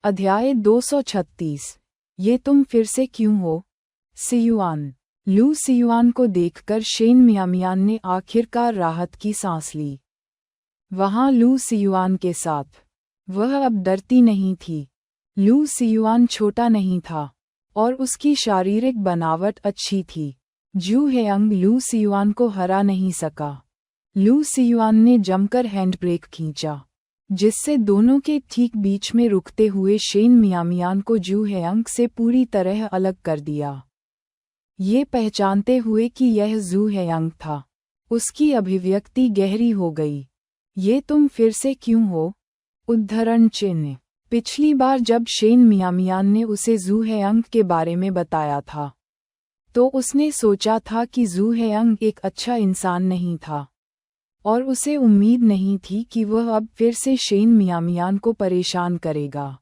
अध्याय 236। ये तुम फिर से क्यों हो? सियुआन। लू सियुआन को देखकर शेन मियामियान ने आखिरकार राहत की सांस ली। वहां लू सियुआन के साथ वह अब डरती नहीं थी। लू सियुआन छोटा नहीं था और उसकी शारीरिक बनावट अच्छी थी। जू हेयंग लू सियुआन को हरा नहीं सका। लू सियुआन ने जमकर हैंडब्रेक खींचा, जिससे दोनों के ठीक बीच में रुकते हुए शेन मियामियान को जू हेयंग से पूरी तरह अलग कर दिया। ये पहचानते हुए कि यह जू हेयंग था, उसकी अभिव्यक्ति गहरी हो गई। ये तुम फिर से क्यों हो? उद्धरण चिन्ह। पिछली बार जब शेन मियामियान ने उसे जू हेयंग के बारे में बताया था, तो उसने सोचा था कि जू हेयंग एक अच्छा इंसान नहीं था, और उसे उम्मीद नहीं थी कि वह अब फिर से शेन मियामियान को परेशान करेगा।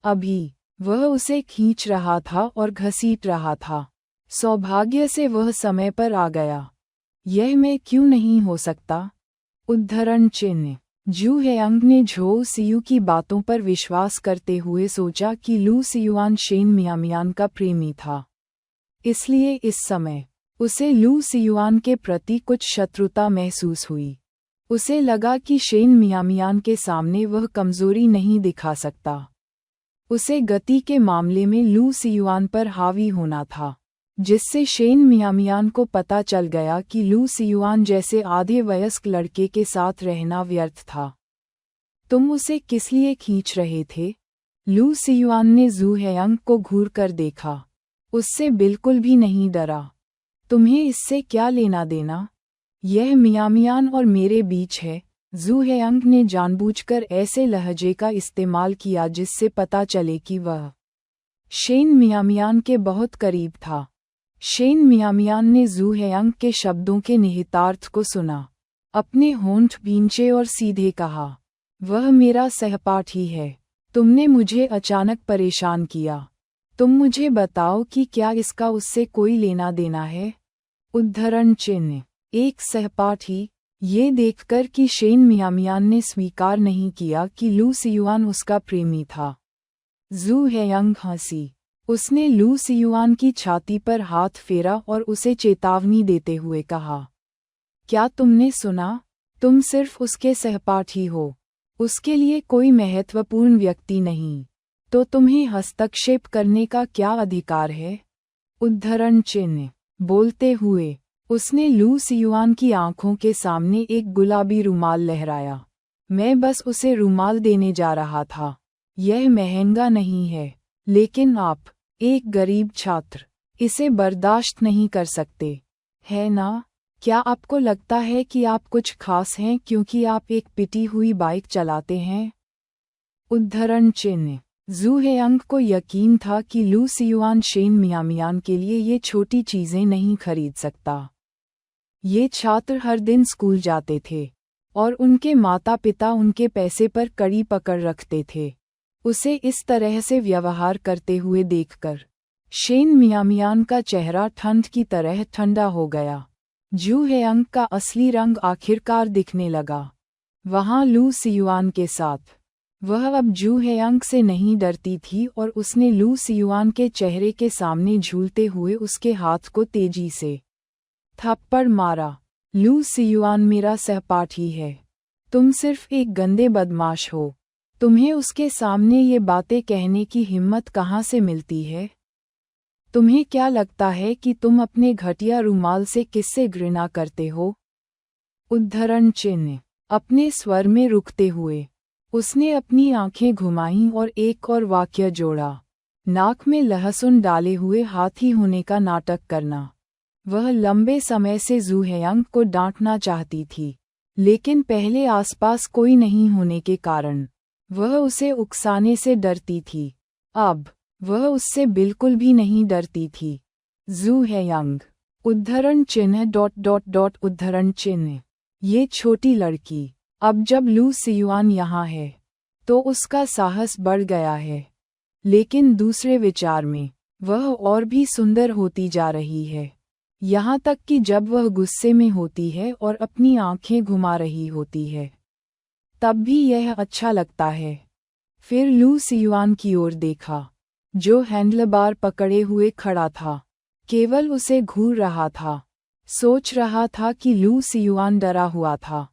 अभी वह उसे खींच रहा था और घसीट रहा था। सौभाग्य से वह समय पर आ गया। यह मैं क्यों नहीं हो सकता? उद्धरण चिन्ह। जू हेयंग ने झो सियू की बातों पर विश्वास करते हुए सोचा कि लू सियुआन शेन मियामियान का प्रेमी था। इसलिए इस समय उसे लू सियुआन के प्रति कुछ शत्रुता महसूस हुई। उसे लगा कि शेन मियामियान के सामने वह कमजोरी नहीं दिखा सकता। उसे गति के मामले में लू सियुआन पर हावी होना था, जिससे शेन मियामियान को पता चल गया कि लू सियुआन जैसे आधे वयस्क लड़के के साथ रहना व्यर्थ था। तुम उसे किस लिए खींच रहे थे? लू सियुआन ने जू हेयंग को घूर कर देखा। उससे बिल्कुल भी नहीं डरा। तुम्हें इससे क्या लेना देना? यह मियामियान और मेरे बीच है। जू हेयंग ने जानबूझकर ऐसे लहजे का इस्तेमाल किया जिससे पता चले कि वह शेन मियामियान के बहुत करीब था। शेन मियामियान ने जू हेयंग के शब्दों के निहितार्थ को सुना, अपने होंठ भींचे और सीधे कहा, वह मेरा सहपाठी है। तुमने मुझे अचानक परेशान किया। तुम मुझे बताओ कि क्या इसका उससे कोई लेना देना है? उद्धरण चिन्ह। एक सहपाठी। ये देखकर कि शेन मियामियान ने स्वीकार नहीं किया कि लू सियुआन उसका प्रेमी था, जू हेयंग हंसी। उसने लू सियुआन की छाती पर हाथ फेरा और उसे चेतावनी देते हुए कहा, क्या तुमने सुना? तुम सिर्फ उसके सहपाठी हो, उसके लिए कोई महत्वपूर्ण व्यक्ति नहीं। तो तुम्हें हस्तक्षेप करने का क्या अधिकार है? उद्धरण चिन्ह। बोलते हुए उसने लू सियुआन की आंखों के सामने एक गुलाबी रुमाल लहराया। मैं बस उसे रुमाल देने जा रहा था। यह महंगा नहीं है, लेकिन आप, एक गरीब छात्र, इसे बर्दाश्त नहीं कर सकते, है ना? क्या आपको लगता है कि आप कुछ खास हैं क्योंकि आप एक पिटी हुई बाइक चलाते हैं? उद्धरण चिन्ह। जू हेयंग को यकीन था कि लू सियुआन शेन मियामियान के लिए ये छोटी चीजें नहीं खरीद सकता। ये छात्र हर दिन स्कूल जाते थे, और उनके माता पिता उनके पैसे पर कड़ी पकड़ रखते थे। उसे इस तरह से व्यवहार करते हुए देखकर शेन मियामियान का चेहरा ठंड की तरह ठंडा हो गया। जू हेयंग का असली रंग आखिरकार दिखने लगा। वहां लू सियुआन के साथ वह अब जू हेयंग से नहीं डरती थी और उसने लू सियुआन के चेहरे के सामने झूलते हुए उसके हाथ को तेजी से थप्पड़ मारा। लू सियुआन मेरा सहपाठी है। तुम सिर्फ एक गंदे बदमाश हो। तुम्हें उसके सामने ये बातें कहने की हिम्मत कहाँ से मिलती है? तुम्हें क्या लगता है कि तुम अपने घटिया रुमाल से किससे घृणा करते हो? उद्धरण चिन्ह। अपने स्वर में रुकते हुए उसने अपनी आंखें घुमाईं और एक और वाक्य जोड़ा, नाक में लहसुन डाले हुए हाथी होने का नाटक करना। वह लंबे समय से जू हेयंग को डांटना चाहती थी, लेकिन पहले आसपास कोई नहीं होने के कारण वह उसे उकसाने से डरती थी। अब वह उससे बिल्कुल भी नहीं डरती थी। जू हेयंग। उद्धरण चिन्ह उद्धरण चिन्ह। ये छोटी लड़की। अब जब लू सियुआन यहाँ है, तो उसका साहस बढ़ गया है, लेकिन दूसरे विचार में वह और भी सुंदर होती जा रही है, यहाँ तक कि जब वह गुस्से में होती है और अपनी आंखें घुमा रही होती है, तब भी यह अच्छा लगता है। फिर लू सियुआन की ओर देखा, जो हैंडलबार पकड़े हुए खड़ा था, केवल उसे घूर रहा था। सोच रहा था कि लू सियुआन डरा हुआ था।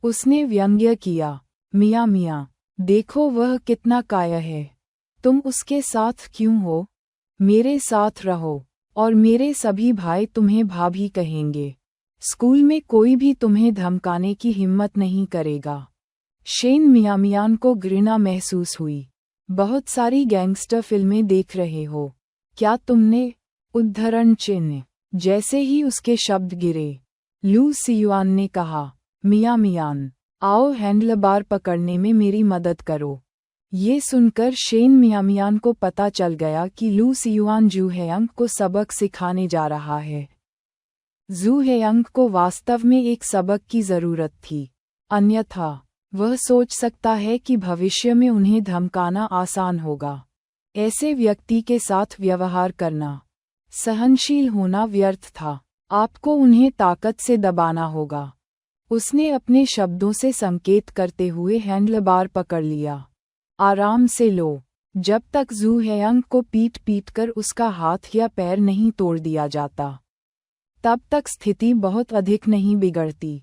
उसने व्यंग्य किया, मियाँ मियाँ, देखो वह कितना कायर है। तुम उसके साथ क्यों हो? मेरे साथ रहो, और मेरे सभी भाई तुम्हें भाभी कहेंगे। स्कूल में कोई भी तुम्हें धमकाने की हिम्मत नहीं करेगा। शेन मियामियान को घृणा महसूस हुई। बहुत सारी गैंगस्टर फिल्में देख रहे हो क्या तुमने? उद्धरण चिन्ह। जैसे ही उसके शब्द गिरे, लू सियुआन ने कहा, मियामियान, आओ हैंडलबार पकड़ने में मेरी मदद करो। ये सुनकर शेन मियामियान को पता चल गया कि लू सियुआन जू हेयंग को सबक सिखाने जा रहा है। जू हेयंग को वास्तव में एक सबक की जरूरत थी, अन्यथा वह सोच सकता है कि भविष्य में उन्हें धमकाना आसान होगा। ऐसे व्यक्ति के साथ व्यवहार करना, सहनशील होना व्यर्थ था। आपको उन्हें ताकत से दबाना होगा। उसने अपने शब्दों से संकेत करते हुए हैंडलबार पकड़ लिया। आराम से लो। जब तक जू हेयंग को पीट पीट कर उसका हाथ या पैर नहीं तोड़ दिया जाता, तब तक स्थिति बहुत अधिक नहीं बिगड़ती।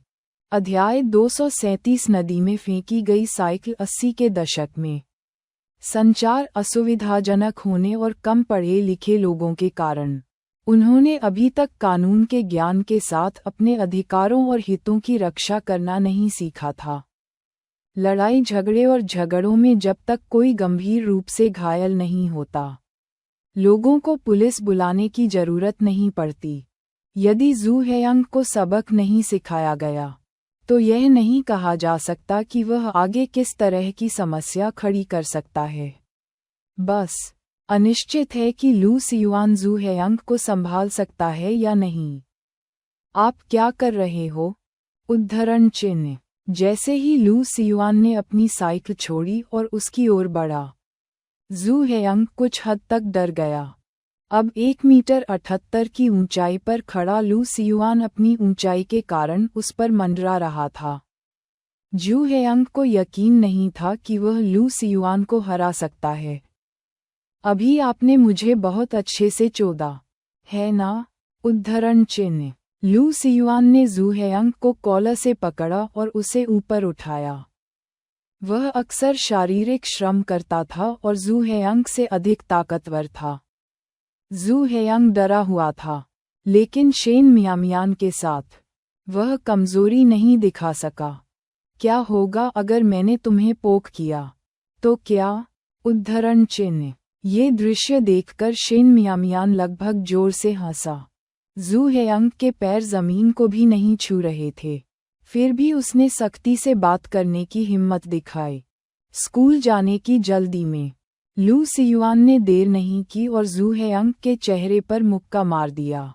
अध्याय 237 नदी में फेंकी गई साइकिल। 80 के दशक में संचार असुविधाजनक होने और कम पढ़े लिखे लोगों के कारण उन्होंने अभी तक कानून के ज्ञान के साथ अपने अधिकारों और हितों की रक्षा करना नहीं सीखा था। लड़ाई झगड़े और झगड़ों में जब तक कोई गंभीर रूप से घायल नहीं होता, लोगों को पुलिस बुलाने की जरूरत नहीं पड़ती। यदि जू हेयंग को सबक नहीं सिखाया गया, तो यह नहीं कहा जा सकता कि वह आगे किस तरह की समस्या खड़ी कर सकता है। बस अनिश्चित है कि लू सियुआन जू हेयंग को संभाल सकता है या नहीं। आप क्या कर रहे हो? उद्धरण चिन्ह। जैसे ही लू सियुआन ने अपनी साइकिल छोड़ी और उसकी ओर बढ़ा, जू हेयंग कुछ हद तक डर गया। अब 1 मीटर 78 की ऊंचाई पर खड़ा लू सियुआन अपनी ऊंचाई के कारण उस पर मंडरा रहा था। जू हेयंग को यकीन नहीं था कि वह लू सियुआन को हरा सकता है। अभी आपने मुझे बहुत अच्छे से चोदा, है ना? उद्धरण चिन्ह। लू सियुआन ने जू हेयंग को कॉलर से पकड़ा और उसे ऊपर उठाया। वह अक्सर शारीरिक श्रम करता था और जू हेयंग से अधिक ताकतवर था। जू हेयंग डरा हुआ था, लेकिन शेन मियामियान के साथ वह कमजोरी नहीं दिखा सका। क्या होगा अगर मैंने तुम्हें पोक किया? तो क्या? उद्धरण चिन्ह। ये दृश्य देखकर शेन मियामियान लगभग जोर से हंसा। जू हेयंग के पैर जमीन को भी नहीं छू रहे थे, फिर भी उसने सख्ती से बात करने की हिम्मत दिखाई। स्कूल जाने की जल्दी में लू सियुआन ने देर नहीं की और जू हेयंग के चेहरे पर मुक्का मार दिया,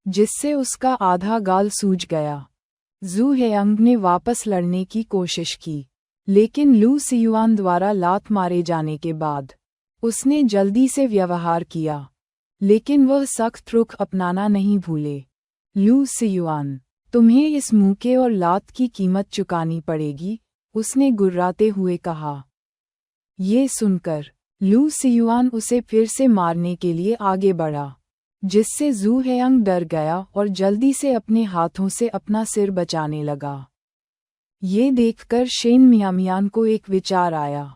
जिससे उसका आधा गाल सूज गया। जू हेयंग ने वापस लड़ने की कोशिश की, लेकिन लू सियुआन द्वारा लात मारे जाने के बाद उसने जल्दी से व्यवहार किया, लेकिन वह सख्त रुख अपनाना नहीं भूले। लू सियुआन, तुम्हें इस मुक्के और लात की कीमत चुकानी पड़ेगी, उसने गुर्राते हुए कहा। ये सुनकर लू सियुआन उसे फिर से मारने के लिए आगे बढ़ा, जिससे जू हेयंग डर गया और जल्दी से अपने हाथों से अपना सिर बचाने लगा। ये देखकर शेन मियामियान को एक विचार आया।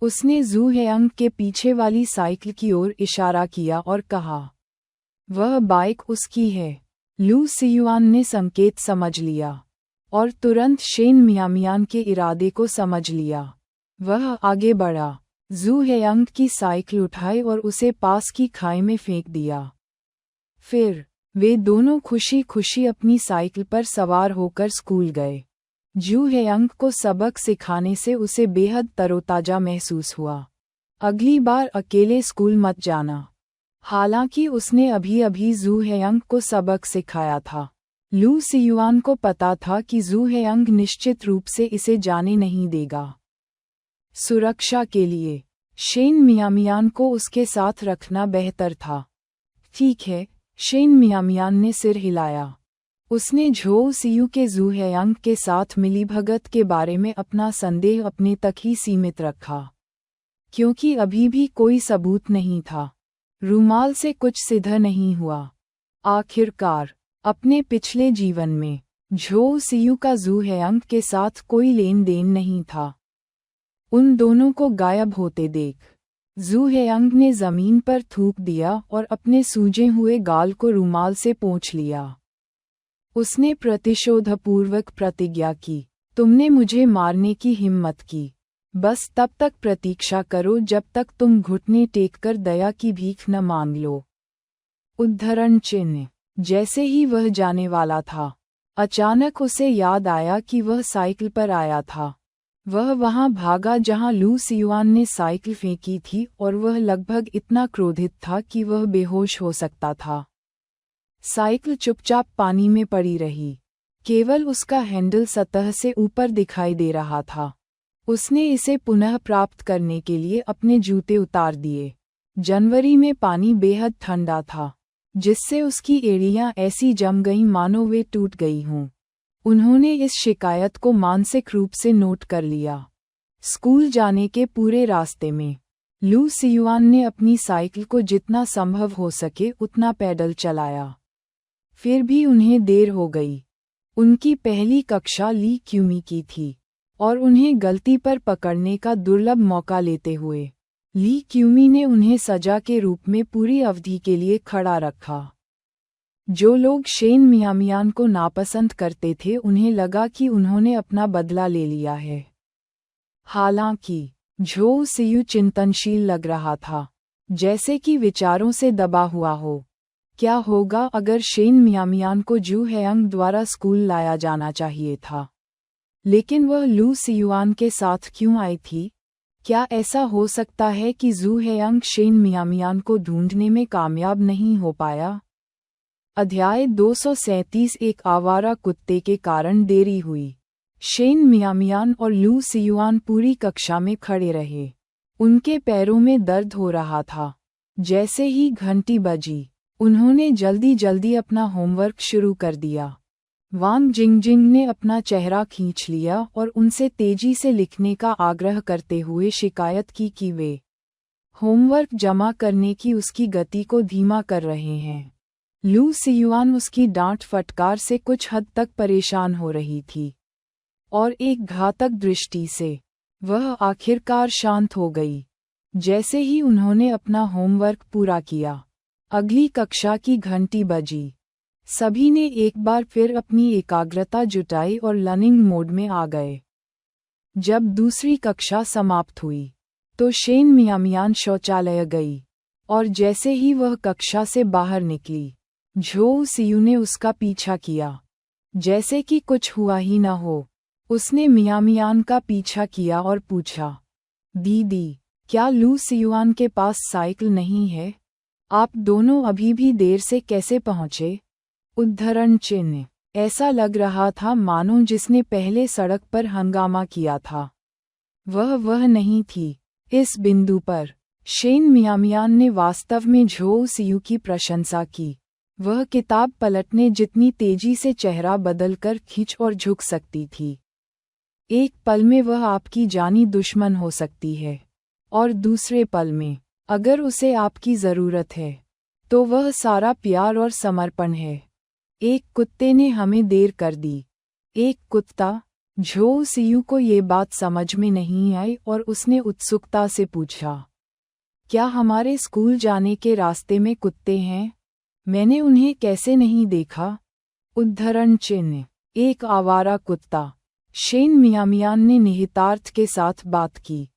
उसने जू हेयंग के पीछे वाली साइकिल की ओर इशारा किया और कहा, वह बाइक उसकी है। लू सियुआन ने संकेत समझ लिया और तुरंत शेन मियामियान के इरादे को समझ लिया। वह आगे बढ़ा, जू हेयंग की साइकिल उठाई और उसे पास की खाई में फेंक दिया। फिर वे दोनों खुशी खुशी अपनी साइकिल पर सवार होकर स्कूल गए। जू हेयंग को सबक सिखाने से उसे बेहद तरोताजा महसूस हुआ। अगली बार अकेले स्कूल मत जाना। हालांकि उसने अभी अभी जू हेयंग को सबक सिखाया था, लू सियुआन को पता था कि जू हेयंग निश्चित रूप से इसे जाने नहीं देगा। सुरक्षा के लिए शेन मियामियान को उसके साथ रखना बेहतर था। ठीक है, शेन मियामियान ने सिर हिलाया। उसने झोउ सियू के जू हेयंग के साथ मिलीभगत के बारे में अपना संदेह अपने तक ही सीमित रखा। क्योंकि अभी भी कोई सबूत नहीं था। रूमाल से कुछ सिद्ध नहीं हुआ। आखिरकार अपने पिछले जीवन में झो सियू का जू हेयंग के साथ कोई लेन देन नहीं था। उन दोनों को गायब होते देख जू हेयंग ने जमीन पर थूक दिया और अपने सूजे हुए गाल को रूमाल से पोंछ लिया। उसने प्रतिशोधपूर्वक प्रतिज्ञा की, तुमने मुझे मारने की हिम्मत की, बस तब तक प्रतीक्षा करो जब तक तुम घुटने टेककर दया की भीख न मांग लो। उद्धरण चिन्ह। जैसे ही वह जाने वाला था, अचानक उसे याद आया कि वह साइकिल पर आया था। वह वहां भागा जहां लू सियुआन ने साइकिल फेंकी थी और वह लगभग इतना क्रोधित था कि वह बेहोश हो सकता था। साइकिल चुपचाप पानी में पड़ी रही, केवल उसका हैंडल सतह से ऊपर दिखाई दे रहा था। उसने इसे पुनः प्राप्त करने के लिए अपने जूते उतार दिए। जनवरी में पानी बेहद ठंडा था, जिससे उसकी एड़ियां ऐसी जम गईं मानो वे टूट गई हों। उन्होंने इस शिकायत को मानसिक रूप से नोट कर लिया। स्कूल जाने के पूरे रास्ते में लू सियुआन ने अपनी साइकिल को जितना संभव हो सके उतना पैडल चलाया। फिर भी उन्हें देर हो गई। उनकी पहली कक्षा ली क्यूमी की थी और उन्हें गलती पर पकड़ने का दुर्लभ मौका लेते हुए ली क्यूमी ने उन्हें सजा के रूप में पूरी अवधि के लिए खड़ा रखा। जो लोग शेन मियामियान को नापसंद करते थे उन्हें लगा कि उन्होंने अपना बदला ले लिया है। हालांकि झो सियू चिंतनशील लग रहा था, जैसे कि विचारों से दबा हुआ हो। क्या होगा अगर शेन मियामियान को जू हेयंग द्वारा स्कूल लाया जाना चाहिए था, लेकिन वह लू सियुआन के साथ क्यों आई थी? क्या ऐसा हो सकता है कि जू हेयंग शेन मियामियान को ढूंढने में कामयाब नहीं हो पाया? अध्याय 237। एक आवारा कुत्ते के कारण देरी हुई। शेन मियामियान और लू सियुआन पूरी कक्षा में खड़े रहे। उनके पैरों में दर्द हो रहा था। जैसे ही घंटी बजी, उन्होंने जल्दी जल्दी अपना होमवर्क शुरू कर दिया। वांग जिंगजिंग ने अपना चेहरा खींच लिया और उनसे तेजी से लिखने का आग्रह करते हुए शिकायत की कि वे होमवर्क जमा करने की उसकी गति को धीमा कर रहे हैं। लू सियुआन उसकी डांट फटकार से कुछ हद तक परेशान हो रही थी और एक घातक दृष्टि से वह आखिरकार शांत हो गई। जैसे ही उन्होंने अपना होमवर्क पूरा किया, अगली कक्षा की घंटी बजी। सभी ने एक बार फिर अपनी एकाग्रता जुटाई और लर्निंग मोड में आ गए। जब दूसरी कक्षा समाप्त हुई, तो शेन मियामियान शौचालय गई और जैसे ही वह कक्षा से बाहर निकली, झो सियू ने उसका पीछा किया, जैसे कि कुछ हुआ ही न हो। उसने मियामियान का पीछा किया और पूछा, दीदी, क्या लू सियुआन के पास साइकिल नहीं है? आप दोनों अभी भी देर से कैसे पहुँचे? उद्धरण चिन्ह। ऐसा लग रहा था मानो जिसने पहले सड़क पर हंगामा किया था वह नहीं थी। इस बिंदु पर शेन मियामियान ने वास्तव में झो सियू की प्रशंसा की। वह किताब पलटने जितनी तेजी से चेहरा बदलकर खींच और झुक सकती थी। एक पल में वह आपकी जानी दुश्मन हो सकती है और दूसरे पल में, अगर उसे आपकी ज़रूरत है, तो वह सारा प्यार और समर्पण है। एक कुत्ते ने हमें देर कर दी। एक कुत्ता? झो सियू को ये बात समझ में नहीं आई और उसने उत्सुकता से पूछा, क्या हमारे स्कूल जाने के रास्ते में कुत्ते हैं? मैंने उन्हें कैसे नहीं देखा? उद्धरण चिन्ह। एक आवारा कुत्ता। शेन मियामियान ने निहितार्थ के साथ बात की।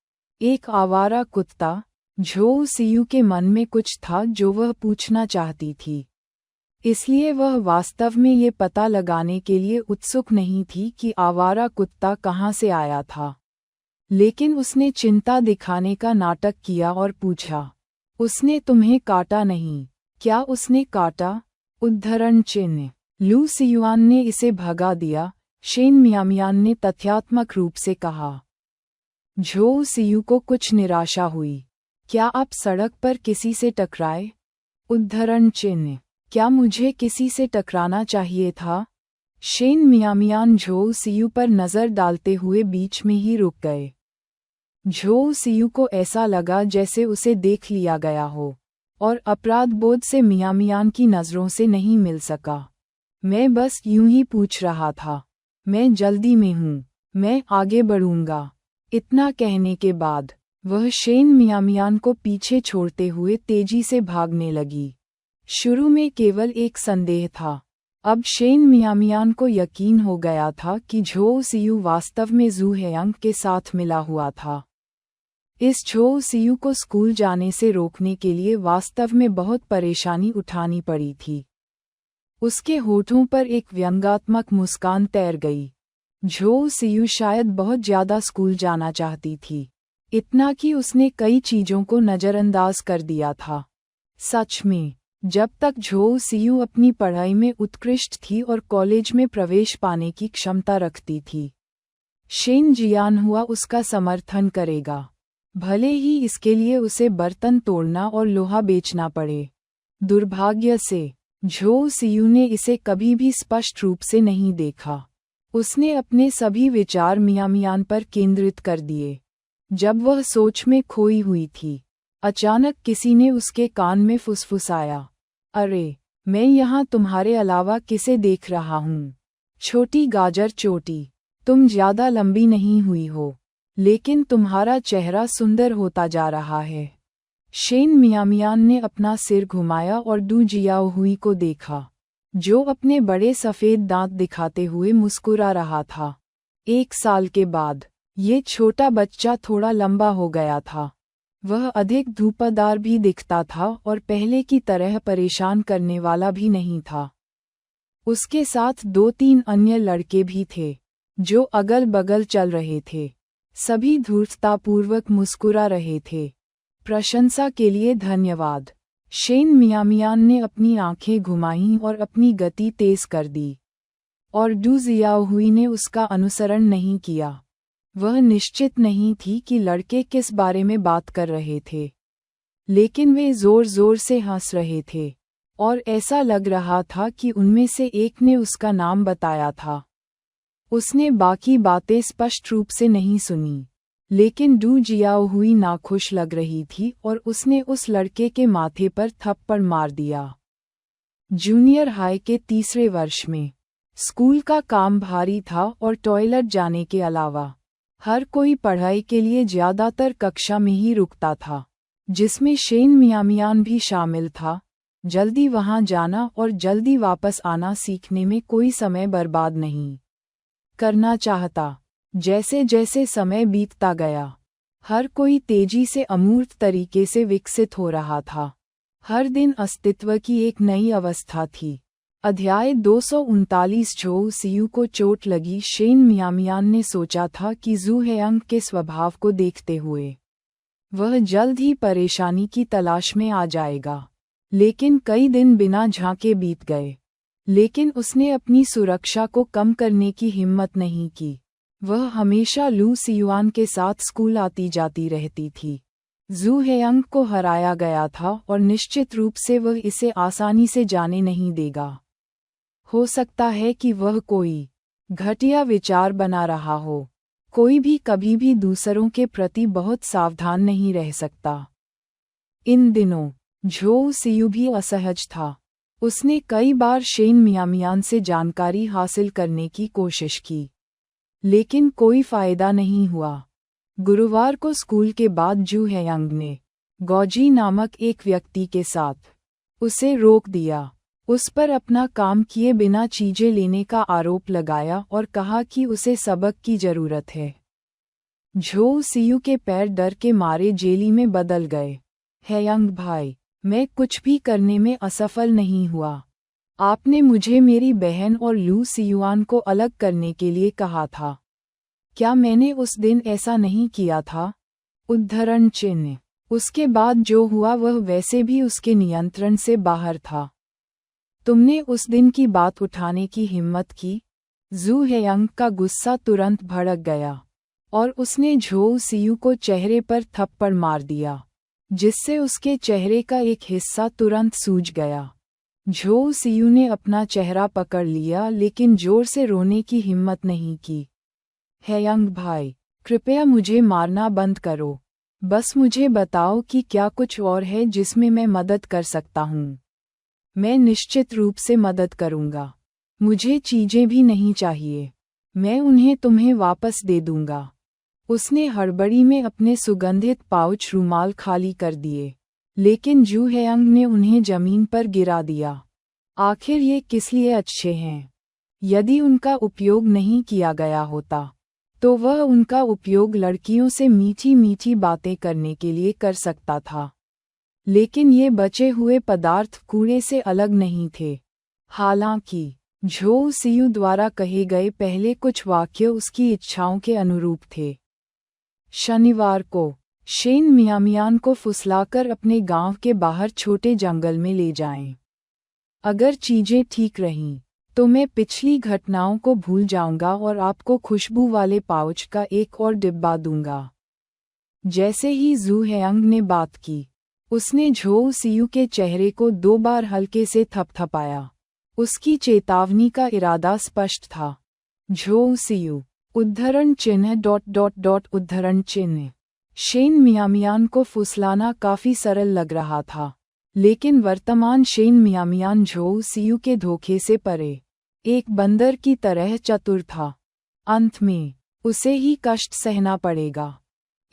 एक आवारा कुत्ता? झो सियू के मन में कुछ था जो वह पूछना चाहती थी, इसलिए वह वास्तव में ये पता लगाने के लिए उत्सुक नहीं थी कि आवारा कुत्ता कहाँ से आया था। लेकिन उसने चिंता दिखाने का नाटक किया और पूछा, उसने तुम्हें काटा नहीं? क्या उसने काटा? उद्धरण चिन्ह। लू सियुआन ने इसे भगा दिया, शेन मियामियान ने तथ्यात्मक रूप से कहा। झो सियू को कुछ निराशा हुई। क्या आप सड़क पर किसी से टकराए? उद्धरण चिन्ह। क्या मुझे किसी से टकराना चाहिए था? शेन मियामियान झो सियू पर नज़र डालते हुए बीच में ही रुक गए। झो सियू को ऐसा लगा जैसे उसे देख लिया गया हो, और अपराध बोध से मियामियान की नज़रों से नहीं मिल सका। मैं बस यूं ही पूछ रहा था। मैं जल्दी में हूँ, मैं आगे बढ़ूंगा। इतना कहने के बाद वह शेन मियामियान को पीछे छोड़ते हुए तेजी से भागने लगी। शुरू में केवल एक संदेह था, अब शेन मियामियान को यकीन हो गया था कि झो सियू वास्तव में जू हेयांग के साथ मिला हुआ था। इस झो सियू को स्कूल जाने से रोकने के लिए वास्तव में बहुत परेशानी उठानी पड़ी थी। उसके होठों पर एक व्यंग्यात्मक मुस्कान तैर गई। झो सियू शायद बहुत ज्यादा स्कूल जाना चाहती थी, इतना कि उसने कई चीजों को नज़रअंदाज कर दिया था। सच में, जब तक झो सियू अपनी पढ़ाई में उत्कृष्ट थी और कॉलेज में प्रवेश पाने की क्षमता रखती थी, शेन जियान हुआ उसका समर्थन करेगा, भले ही इसके लिए उसे बर्तन तोड़ना और लोहा बेचना पड़े। दुर्भाग्य से झो सियू ने इसे कभी भी स्पष्ट रूप से नहीं देखा। उसने अपने सभी विचार मियामियान पर केंद्रित कर दिए। जब वह सोच में खोई हुई थी, अचानक किसी ने उसके कान में फुसफुसाया, अरे, मैं यहाँ तुम्हारे अलावा किसे देख रहा हूँ? छोटी गाजर चोटी, तुम ज्यादा लंबी नहीं हुई हो, लेकिन तुम्हारा चेहरा सुंदर होता जा रहा है। शेन मियामियान ने अपना सिर घुमाया और डू जियाओ हुई को देखा, जो अपने बड़े सफ़ेद दांत दिखाते हुए मुस्कुरा रहा था। 1 साल के बाद ये छोटा बच्चा थोड़ा लंबा हो गया था। वह अधिक धूपदार भी दिखता था और पहले की तरह परेशान करने वाला भी नहीं था। उसके साथ 2-3 अन्य लड़के भी थे, जो अगल बगल चल रहे थे। सभी धूर्ततापूर्वक मुस्कुरा रहे थे। प्रशंसा के लिए धन्यवाद। शेन मियामियान ने अपनी आंखें घुमाईं और अपनी गति तेज कर दी, और डू जियाओ हुई ने उसका अनुसरण नहीं किया। वह निश्चित नहीं थी कि लड़के किस बारे में बात कर रहे थे, लेकिन वे जोर जोर से हंस रहे थे, और ऐसा लग रहा था कि उनमें से एक ने उसका नाम बताया था। उसने बाकी बातें स्पष्ट रूप से नहीं सुनी, लेकिन डू जियाओ हुई नाखुश लग रही थी और उसने उस लड़के के माथे पर थप्पड़ मार दिया। जूनियर हाई के 3रे वर्ष में स्कूल का काम भारी था और टॉयलेट जाने के अलावा हर कोई पढ़ाई के लिए ज्यादातर कक्षा में ही रुकता था, जिसमें शेन मियामियान भी शामिल था। जल्दी वहां जाना और जल्दी वापस आना सीखने में कोई समय बर्बाद नहीं करना चाहता। जैसे जैसे समय बीतता गया, हर कोई तेजी से अमूर्त तरीके से विकसित हो रहा था। हर दिन अस्तित्व की एक नई अवस्था थी। अध्याय 239। झो सियू को चोट लगी। शेन मियामियान ने सोचा था कि जू हेयांग के स्वभाव को देखते हुए वह जल्द ही परेशानी की तलाश में आ जाएगा, लेकिन कई दिन बिना झांके बीत गए। लेकिन उसने अपनी सुरक्षा को कम करने की हिम्मत नहीं की। वह हमेशा लू सियुआन के साथ स्कूल आती जाती रहती थी। जू हेयांग को हराया गया था और निश्चित रूप से वह इसे आसानी से जाने नहीं देगा। हो सकता है कि वह कोई घटिया विचार बना रहा हो। कोई भी कभी भी दूसरों के प्रति बहुत सावधान नहीं रह सकता। इन दिनों झो सियू भी असहज था। उसने कई बार शेन मियामियान से जानकारी हासिल करने की कोशिश की, लेकिन कोई फायदा नहीं हुआ। गुरुवार को स्कूल के बाद जू हेयांग ने गौजी नामक एक व्यक्ति के साथ उसे रोक दिया। उस पर अपना काम किए बिना चीजें लेने का आरोप लगाया और कहा कि उसे सबक की जरूरत है। झो सियू के पैर डर के मारे जेली में बदल गए। हेयांग भाई, मैं कुछ भी करने में असफल नहीं हुआ। आपने मुझे मेरी बहन और लू सियुआन को अलग करने के लिए कहा था। क्या मैंने उस दिन ऐसा नहीं किया था? उद्धरण चिन्ह। उसके बाद जो हुआ वह वैसे भी उसके नियंत्रण से बाहर था। तुमने उस दिन की बात उठाने की हिम्मत की? जू हेयांग का गुस्सा तुरंत भड़क गया और उसने झो सियू को चेहरे पर थप्पड़ मार दिया, जिससे उसके चेहरे का एक हिस्सा तुरंत सूज गया। झो सियू ने अपना चेहरा पकड़ लिया, लेकिन जोर से रोने की हिम्मत नहीं की। हेयांग भाई, कृपया मुझे मारना बंद करो। बस मुझे बताओ कि क्या कुछ और है जिसमें मैं मदद कर सकता हूँ। मैं निश्चित रूप से मदद करूँगा। मुझे चीजें भी नहीं चाहिए। मैं उन्हें तुम्हें वापस दे दूंगा। उसने हड़बड़ी में अपने सुगंधित पाउच रुमाल खाली कर दिए, लेकिन जू हेयंग ने उन्हें जमीन पर गिरा दिया। आखिर ये किस लिए अच्छे हैं? यदि उनका उपयोग नहीं किया गया होता, तो वह उनका उपयोग लड़कियों से मीठी मीठी बातें करने के लिए कर सकता था। लेकिन ये बचे हुए पदार्थ कूड़े से अलग नहीं थे। हालांकि झोउ सियू द्वारा कहे गए पहले कुछ वाक्य उसकी इच्छाओं के अनुरूप थे। शनिवार को शेन मियामियान को फुसलाकर अपने गांव के बाहर छोटे जंगल में ले जाएं। अगर चीजें ठीक रहीं, तो मैं पिछली घटनाओं को भूल जाऊंगा और आपको खुशबू वाले पाउच का एक और डिब्बा दूंगा। जैसे ही जू हेयंग ने बात की, उसने झोउ सियू के चेहरे को 2 बार हल्के से थपथपाया। उसकी चेतावनी का इरादा स्पष्ट था। झोउ सियू उद्धरण चिन्ह ... उद्धरण चिन्ह। शेन मियामियान को फुसलाना काफी सरल लग रहा था, लेकिन वर्तमान शेन मियामियान झोउ सियू के धोखे से परे एक बंदर की तरह चतुर था। अंत में उसे ही कष्ट सहना पड़ेगा।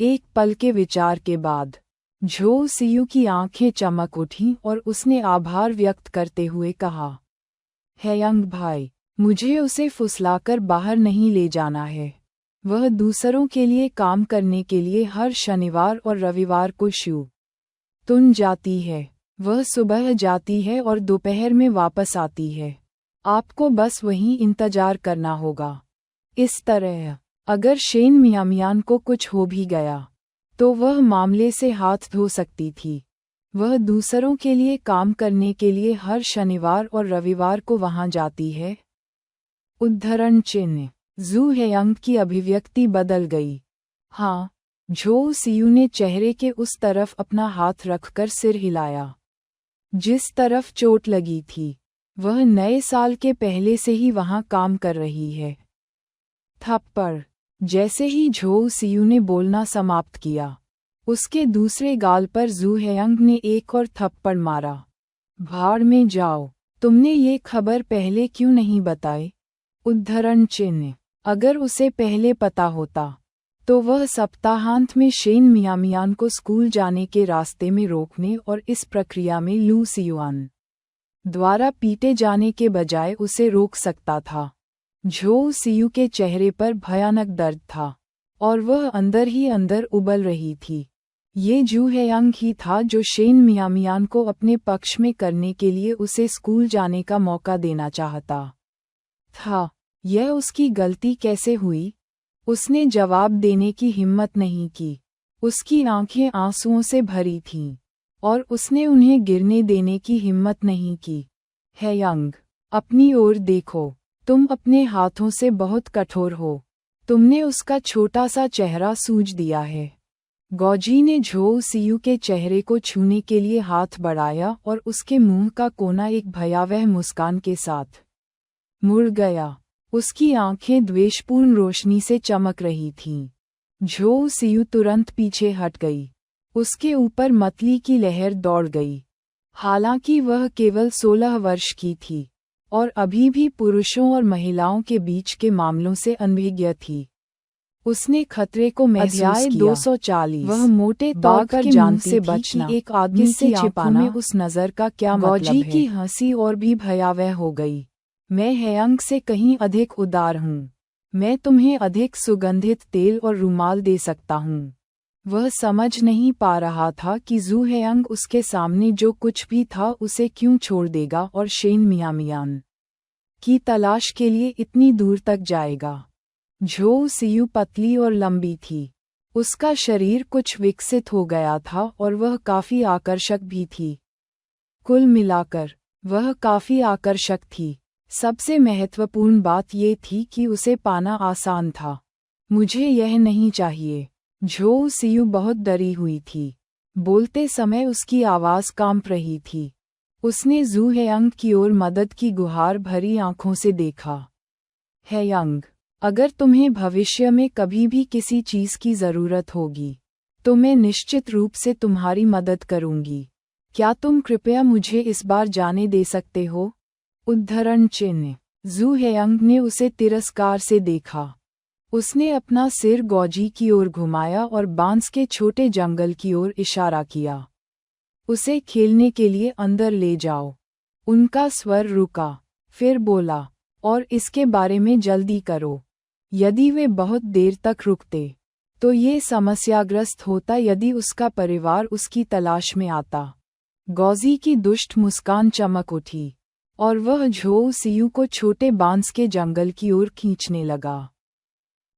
एक पल के विचार के बाद झोउ सियू की आंखें चमक उठीं और उसने आभार व्यक्त करते हुए कहा, हेयंग भाई, मुझे उसे फुसलाकर बाहर नहीं ले जाना है। वह दूसरों के लिए काम करने के लिए हर शनिवार और रविवार को शू तुन जाती है। वह सुबह जाती है और दोपहर में वापस आती है। आपको बस वहीं इंतजार करना होगा। इस तरह अगर शेन मियामियान को कुछ हो भी गया, तो वह मामले से हाथ धो सकती थी। वह दूसरों के लिए काम करने के लिए हर शनिवार और रविवार को वहां जाती है। उद्धरण चिन्ह। जू हेयंग की अभिव्यक्ति बदल गई। हाँ, झोउ सियू ने चेहरे के उस तरफ अपना हाथ रखकर सिर हिलाया जिस तरफ चोट लगी थी। वह नए साल के पहले से ही वहां काम कर रही है। थप्पड़। जैसे ही झोउ सियू ने बोलना समाप्त किया, उसके दूसरे गाल पर जू हेयंग ने एक और थप्पड़ मारा। भाड़ में जाओ, तुमने ये खबर पहले क्यों नहीं बताई? उद्धरण चिन्ह। अगर उसे पहले पता होता, तो वह सप्ताहांत में शेन मियामियान को स्कूल जाने के रास्ते में रोकने और इस प्रक्रिया में लू सियुआन द्वारा पीटे जाने के बजाय उसे रोक सकता था। झोउ सियू के चेहरे पर भयानक दर्द था, और वह अंदर ही अंदर उबल रही थी। ये जू हेयंग ही था जो शेन मियामियान को अपने पक्ष में करने के लिए उसे स्कूल जाने का मौका देना चाहता था। यह उसकी गलती कैसे हुई? उसने जवाब देने की हिम्मत नहीं की। उसकी आंखें आंसुओं से भरी थीं, और उसने उन्हें गिरने देने की हिम्मत नहीं की। हेयंग, अपनी ओर देखो। तुम अपने हाथों से बहुत कठोर हो। तुमने उसका छोटा सा चेहरा सूज दिया है। गौजी ने झोउ सियू के चेहरे को छूने के लिए हाथ बढ़ाया और उसके मुंह का कोना एक भयावह मुस्कान के साथ मुड़ गया। उसकी आंखें द्वेषपूर्ण रोशनी से चमक रही थीं। झोउ सियू तुरंत पीछे हट गई। उसके ऊपर मतली की लहर दौड़ गई। हालांकि वह केवल 16 वर्ष की थी और अभी भी पुरुषों और महिलाओं के बीच के मामलों से अनभिज्ञ थी। उसने खतरे को महसूस किया। 240। वह मोटे तौर पर जानती से बचना एक आदमी से छिपाना उस नजर का क्या मतलब है। गौजी की हंसी और भी भयावह हो गई। मैं हेयंग से कहीं अधिक उदार हूँ। मैं तुम्हें अधिक सुगंधित तेल और रुमाल दे सकता हूँ। वह समझ नहीं पा रहा था कि जू हेयंग उसके सामने जो कुछ भी था उसे क्यों छोड़ देगा और शेन मियामियान की तलाश के लिए इतनी दूर तक जाएगा। झोउ सियू पतली और लंबी थी। उसका शरीर कुछ विकसित हो गया था और वह काफी आकर्षक भी थी। कुल मिलाकर वह काफी आकर्षक थी। सबसे महत्वपूर्ण बात ये थी कि उसे पाना आसान था। मुझे यह नहीं चाहिए। झोउ सियू बहुत डरी हुई थी। बोलते समय उसकी आवाज कांप रही थी। उसने जू हेयंग की ओर मदद की गुहार भरी आंखों से देखा। हेयंग, अगर तुम्हें भविष्य में कभी भी किसी चीज की जरूरत होगी तो मैं निश्चित रूप से तुम्हारी मदद करूंगी। क्या तुम कृपया मुझे इस बार जाने दे सकते हो? उद्धरण चिन्ह। जू हेयंग ने उसे तिरस्कार से देखा। उसने अपना सिर गौजी की ओर घुमाया और बांस के छोटे जंगल की ओर इशारा किया। उसे खेलने के लिए अंदर ले जाओ। उनका स्वर रुका, फिर बोला, और इसके बारे में जल्दी करो। यदि वे बहुत देर तक रुकते तो ये समस्याग्रस्त होता यदि उसका परिवार उसकी तलाश में आता। गौजी की दुष्ट मुस्कान चमक उठी और वह झोउ सियू को छोटे बांस के जंगल की ओर खींचने लगा।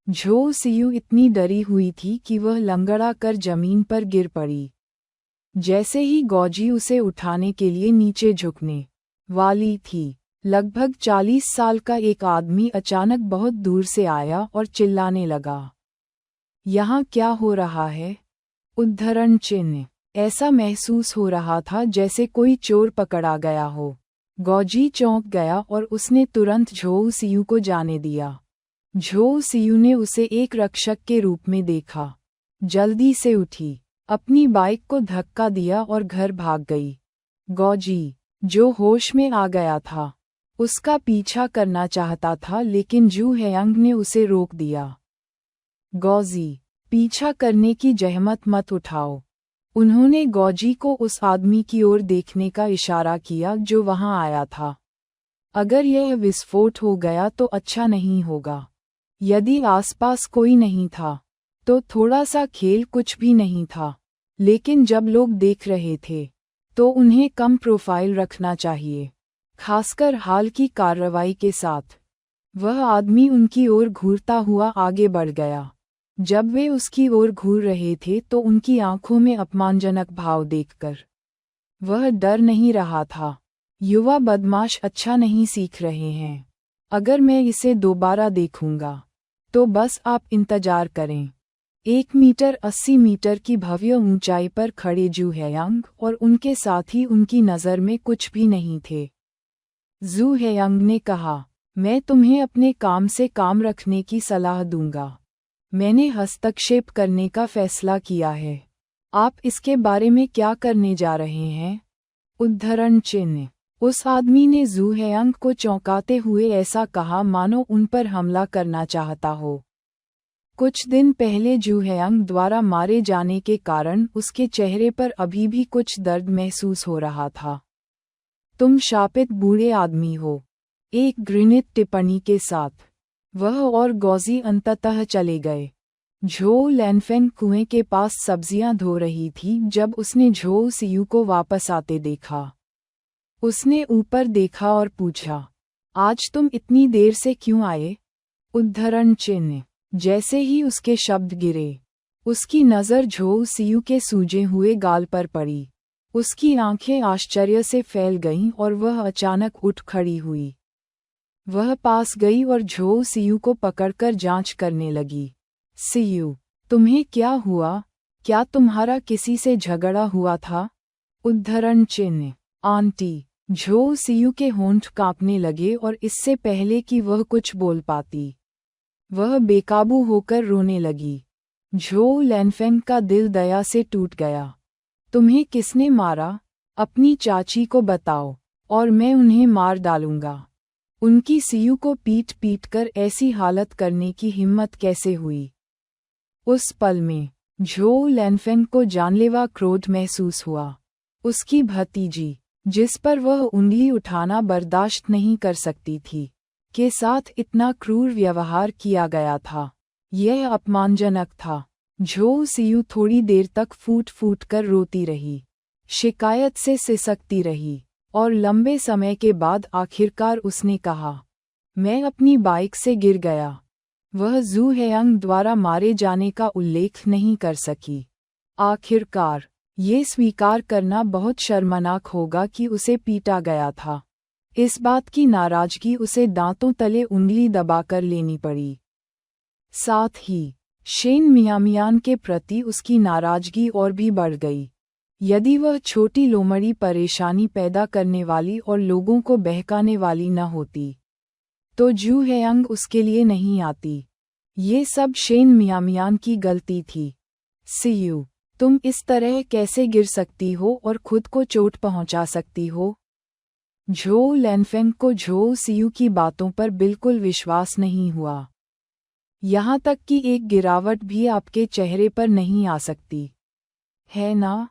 झोउ सियू इतनी डरी हुई थी कि वह लंगड़ा कर जमीन पर गिर पड़ी। जैसे ही गौजी उसे उठाने के लिए नीचे झुकने वाली थी, लगभग 40 साल का एक आदमी अचानक बहुत दूर से आया और चिल्लाने लगा, यहाँ क्या हो रहा है? उद्धरण चिन्ह। ऐसा महसूस हो रहा था जैसे कोई चोर पकड़ा गया हो। गौजी चौंक गया और उसने तुरंत झोउ सियू को जाने दिया। झोउ सियू ने उसे एक रक्षक के रूप में देखा। जल्दी से उठी, अपनी बाइक को धक्का दिया और घर भाग गई। गौजी, जो होश में आ गया था, उसका पीछा करना चाहता था लेकिन जू हेयंग ने उसे रोक दिया। गौजी, पीछा करने की जहमत मत उठाओ। उन्होंने गौजी को उस आदमी की ओर देखने का इशारा किया जो वहां आया था। अगर यह विस्फोट हो गया तो अच्छा नहीं होगा। यदि आसपास कोई नहीं था तो थोड़ा सा खेल कुछ भी नहीं था, लेकिन जब लोग देख रहे थे तो उन्हें कम प्रोफाइल रखना चाहिए, खासकर हाल की कार्रवाई के साथ। वह आदमी उनकी ओर घूरता हुआ आगे बढ़ गया। जब वे उसकी ओर घूर रहे थे तो उनकी आंखों में अपमानजनक भाव देखकर वह डर नहीं रहा था। युवा बदमाश अच्छा नहीं सीख रहे हैं। अगर मैं इसे दोबारा देखूंगा तो बस आप इंतजार करें। 1 मीटर 80 मीटर की भव्य ऊंचाई पर खड़े जू हेयंग और उनके साथी उनकी नज़र में कुछ भी नहीं थे। जू हेयंग ने कहा, मैं तुम्हें अपने काम से काम रखने की सलाह दूंगा। मैंने हस्तक्षेप करने का फैसला किया है। आप इसके बारे में क्या करने जा रहे हैं? उद्धरण चिन्ह। उस आदमी ने जू हेयंग को चौंकाते हुए ऐसा कहा मानो उन पर हमला करना चाहता हो। कुछ दिन पहले जू हेयंग द्वारा मारे जाने के कारण उसके चेहरे पर अभी भी कुछ दर्द महसूस हो रहा था। तुम शापित बूढ़े आदमी हो, एक घृणित टिप्पणी के साथ वह और गौजी अंततः चले गए। झोउ लैनफेंग कुएं के पास सब्जियां धो रही थी जब उसने झोउ सियू को वापस आते देखा। उसने ऊपर देखा और पूछा, आज तुम इतनी देर से क्यों आए? उद्धरण चिन्ह। जैसे ही उसके शब्द गिरे, उसकी नज़र झोउ सियू के सूजे हुए गाल पर पड़ी। उसकी आंखें आश्चर्य से फैल गईं और वह अचानक उठ खड़ी हुई। वह पास गई और झोउ सियू को पकड़कर जांच करने लगी। सियू, तुम्हें क्या हुआ? क्या तुम्हारा किसी से झगड़ा हुआ था? उद्धरण चिन्ह। आंटी। झोउ सियू के होंठ कांपने लगे और इससे पहले कि वह कुछ बोल पाती, वह बेकाबू होकर रोने लगी। झोउ लैनफेंग का दिल दया से टूट गया। तुम्हें किसने मारा? अपनी चाची को बताओ और मैं उन्हें मार डालूंगा। उनकी सियू को पीट पीट कर ऐसी हालत करने की हिम्मत कैसे हुई? उस पल में झोउ लैनफेंग को जानलेवा क्रोध महसूस हुआ। उसकी भतीजी, जिस पर वह उंगली उठाना बर्दाश्त नहीं कर सकती थी, के साथ इतना क्रूर व्यवहार किया गया था। यह अपमानजनक था। झोउ सियू थोड़ी देर तक फूट फूट कर रोती रही, शिकायत से सिसकती रही, और लंबे समय के बाद आखिरकार उसने कहा, मैं अपनी बाइक से गिर गया। वह जू हेयंग द्वारा मारे जाने का उल्लेख नहीं कर सकी। आखिरकार, ये स्वीकार करना बहुत शर्मनाक होगा कि उसे पीटा गया था। इस बात की नाराजगी उसे दांतों तले उंगली दबाकर लेनी पड़ी। साथ ही शेन मियामियान के प्रति उसकी नाराजगी और भी बढ़ गई। यदि वह छोटी लोमड़ी परेशानी पैदा करने वाली और लोगों को बहकाने वाली न होती तो जू हेयंग उसके लिए नहीं आती। ये सब शेन मियामियान की गलती थी। सीयू, तुम इस तरह कैसे गिर सकती हो और खुद को चोट पहुंचा सकती हो? झो लैनफेंग को झो सीयू की बातों पर बिल्कुल विश्वास नहीं हुआ। यहाँ तक कि एक गिरावट भी आपके चेहरे पर नहीं आ सकती है ना?